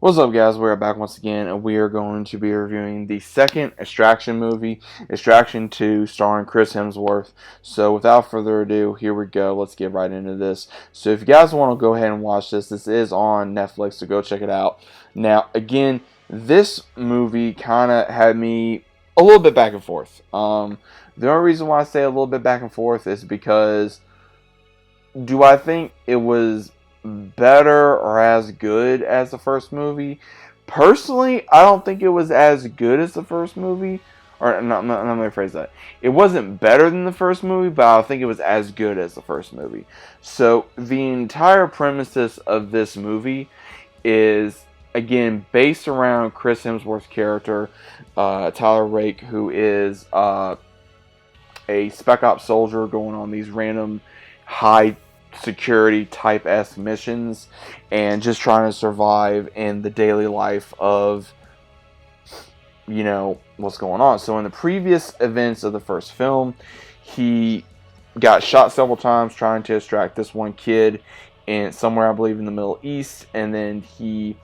What's up, guys? We're back once again, and we are going to be reviewing the second Extraction movie, Extraction 2, starring Chris Hemsworth. So, without further ado, here we go. Let's get right into this. So, if you guys want to go ahead and watch this, this is on Netflix, so go check it out. Now, again, this movie kind of had me a little bit back and forth. The only reason why I say a little bit back and forth is because do I think it was better or as good as the first movie? Personally, I don't think it was as good as the first movie. Or, not let me rephrase that. It wasn't better than the first movie, but I think it was as good as the first movie. So, the entire premises of this movie is, again, based around Chris Hemsworth's character, Tyler Rake, who is a spec ops soldier going on these random high security type S missions and just trying to survive in the daily life of, you know, what's going on. So in the previous events of the first film, he got shot several times trying to extract this one kid in somewhere, I believe, in the Middle East, and then he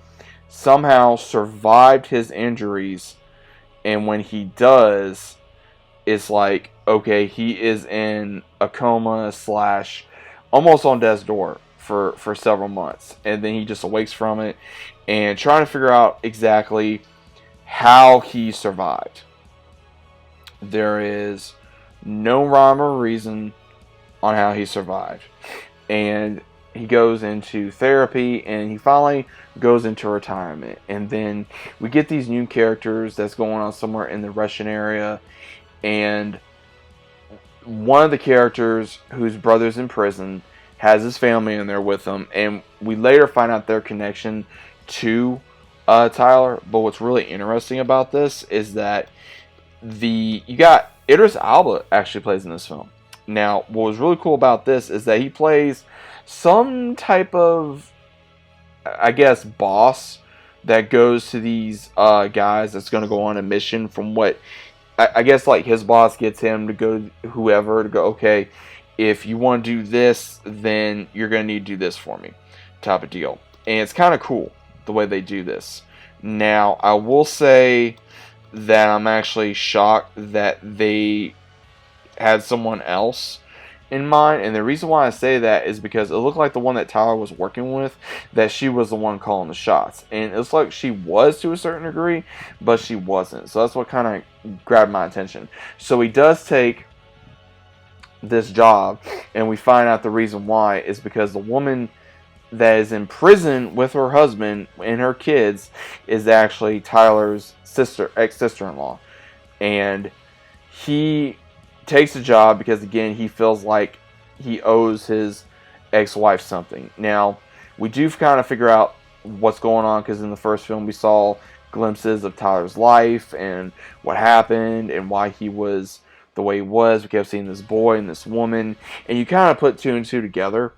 somehow survived his injuries. And when he does, it's like, okay, he is in a coma slash almost on death's door for several months, and then he just awakes from it and trying to figure out exactly how he survived. There is no rhyme or reason on how he survived, and he goes into therapy, and he finally goes into retirement. And then we get these new characters that's going on somewhere in the Russian area, and one of the characters whose brother's in prison has his family in there with him, and we later find out their connection to Tyler. But what's really interesting about this is that you got Idris Elba actually plays in this film. Now, what was really cool about this is that he plays some type of, I guess, boss that goes to these guys that's going to go on a mission. From what I guess, like, his boss gets him to go, whoever, to go, okay, if you want to do this, then you're going to need to do this for me, type of deal. And it's kind of cool the way they do this. Now, I will say that I'm actually shocked that they had someone else in mind, and the reason why I say that is because it looked like the one that Tyler was working with, that she was the one calling the shots, and it's like she was to a certain degree, but she wasn't. So that's what kind of grabbed my attention. So he does take this job, and we find out the reason why is because the woman that is in prison with her husband and her kids is actually Tyler's ex-sister-in-law, and he takes the job because, again, he feels like he owes his ex-wife something. Now, we do kind of figure out what's going on, because in the first film we saw glimpses of Tyler's life and what happened and why he was the way he was. We kept seeing this boy and this woman, and you kind of put two and two together.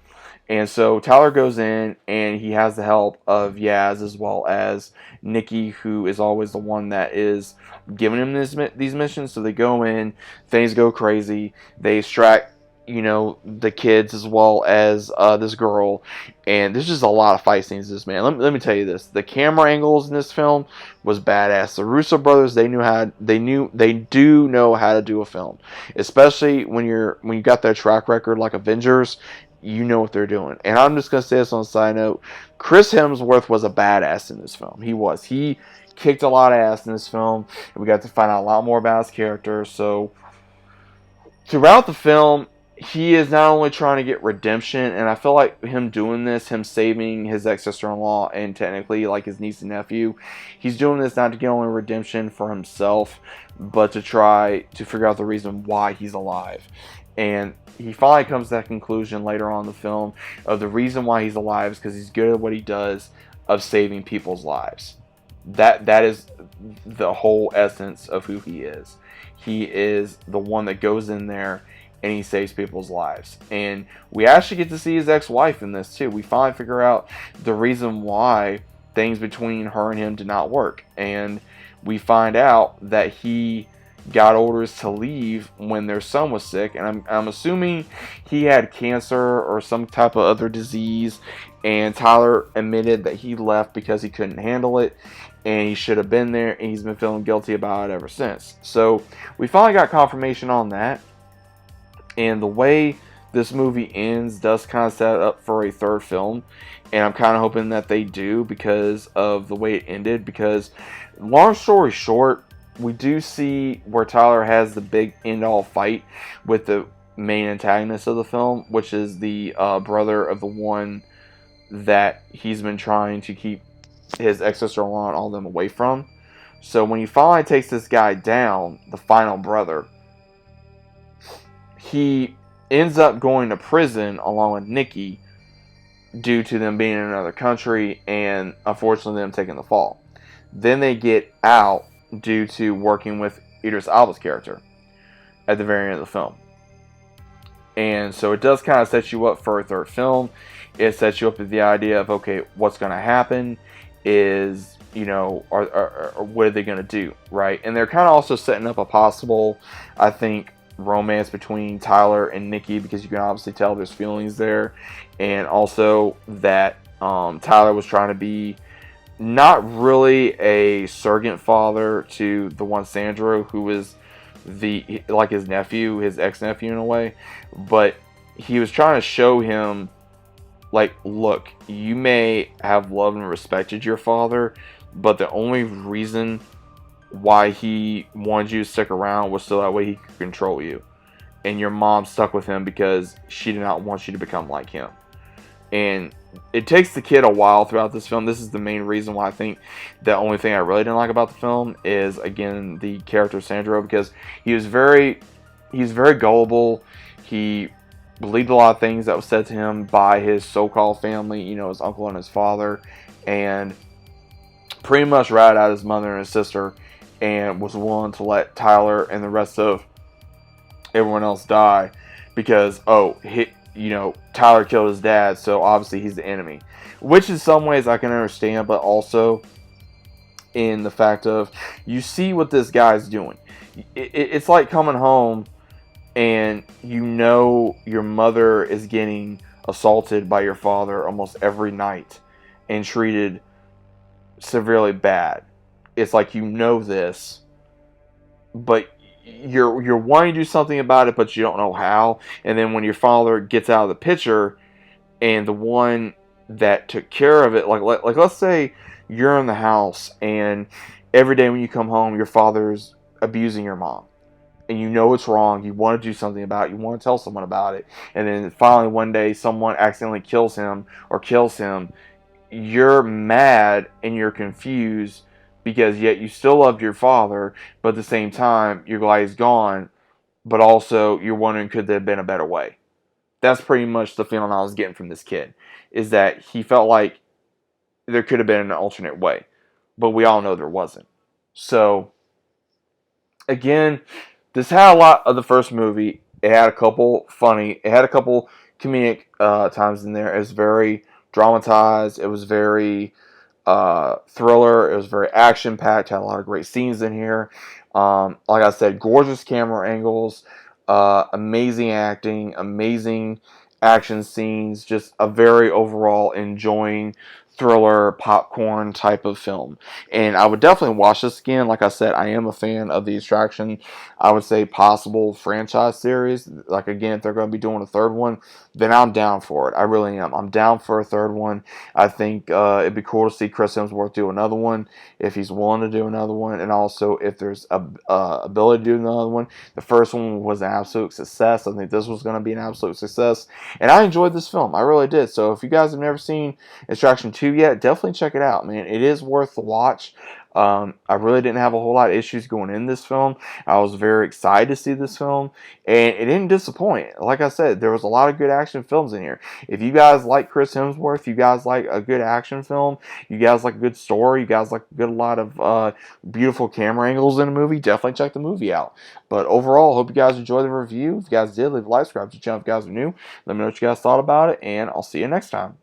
And so Tyler goes in, and he has the help of Yaz as well as Nikki, who is always the one that is giving him these missions. So they go in, things go crazy, they extract, you know, the kids as well as this girl, and there's just a lot of fight scenes in this, man. Let me tell you this: the camera angles in this film was badass. The Russo brothers, they do know how to do a film, especially when you got that track record like Avengers. You know what they're doing. And I'm just going to say this on a side note. Chris Hemsworth was a badass in this film. He kicked a lot of ass in this film, and we got to find out a lot more about his character. So throughout the film, he is not only trying to get redemption, and I feel like him doing this, him saving his ex-sister-in-law and technically like his niece and nephew, he's doing this not to get only redemption for himself, but to try to figure out the reason why he's alive. And he finally comes to that conclusion later on in the film of the reason why he's alive is because he's good at what he does of saving people's lives. That is the whole essence of who he is. He is the one that goes in there and he saves people's lives. And we actually get to see his ex-wife in this too. We finally figure out the reason why things between her and him did not work. And we find out that he got orders to leave when their son was sick, and I'm assuming he had cancer or some type of other disease, And Tyler admitted that he left because he couldn't handle it, and he should have been there, and he's been feeling guilty about it ever since. So we finally got confirmation on that, and the way this movie ends does kind of set up for a third film, and I'm kind of hoping that they do because of the way it ended. Because, long story short, we do see where Tyler has the big end-all fight with the main antagonist of the film, which is the brother of the one that he's been trying to keep his ex-sister-in-law and all them away from. So when he finally takes this guy down, the final brother, he ends up going to prison along with Nikki due to them being in another country and unfortunately them taking the fall. Then they get out due to working with Idris Elba's character at the very end of the film. And so it does kind of set you up for a third film. It sets you up with the idea of, okay, what's going to happen is, you know, what are they going to do, right? And they're kind of also setting up a possible, I think, romance between Tyler and Nikki, because you can obviously tell there's feelings there. And also that Tyler was trying to be not really a surrogate father to the one Sandro, who was like his nephew, his ex-nephew in a way, but he was trying to show him, like, look, you may have loved and respected your father, but the only reason why he wanted you to stick around was so that way he could control you. And your mom stuck with him because she did not want you to become like him. And it takes the kid a while throughout this film. This is the main reason why I think the only thing I really didn't like about the film is, again, the character Sandro, because he's very gullible. He believed a lot of things that was said to him by his so-called family, you know, his uncle and his father, and pretty much ratted out his mother and his sister, and was willing to let Tyler and the rest of everyone else die because, you know, Tyler killed his dad, so obviously he's the enemy. Which in some ways I can understand, but also in the fact of, you see what this guy's doing. It's like coming home and you know your mother is getting assaulted by your father almost every night and treated severely bad. It's like, you know this, but you're wanting to do something about it, but you don't know how. And then when your father gets out of the picture, and the one that took care of it, like let's say you're in the house, and every day when you come home, your father's abusing your mom, and you know it's wrong. You want to do something about it. You want to tell someone about it, and then finally one day someone accidentally kills him or kills him. You're mad and you're confused, because yet you still loved your father, but at the same time, you're glad he's gone, but also you're wondering, could there have been a better way? That's pretty much the feeling I was getting from this kid, is that he felt like there could have been an alternate way, but we all know there wasn't. So, again, this had a lot of the first movie. It had a couple comedic times in there. It was very dramatized. It was very thriller. It was very action packed. Had a lot of great scenes in here. Like I said, gorgeous camera angles, amazing acting, amazing action scenes. Just a very overall enjoying thriller popcorn type of film, and I would definitely watch this again. Like I said, I am a fan of the Extraction, I would say, possible franchise series. Like, again, if they're going to be doing a third one, then I'm down for it. I really am. I'm down for a third one. I think it'd be cool to see Chris Hemsworth do another one if he's willing to do another one, and also if there's a ability to do another one. The first one was an absolute success. I think this was going to be an absolute success, and I enjoyed this film. I really did. So if you guys have never seen Extraction 2 yet, definitely check it out, man. It is worth the watch. I really didn't have a whole lot of issues going in this film. I was very excited to see this film, and it didn't disappoint. Like I said, there was a lot of good action films in here. If you guys like Chris Hemsworth, you guys like a good action film, you guys like a good story, you guys like a lot of beautiful camera angles in a movie, definitely check the movie out. But overall, hope you guys enjoyed the review. If you guys did, leave a like, subscribe to the channel if you guys are new. Let me know what you guys thought about it, and I'll see you next time.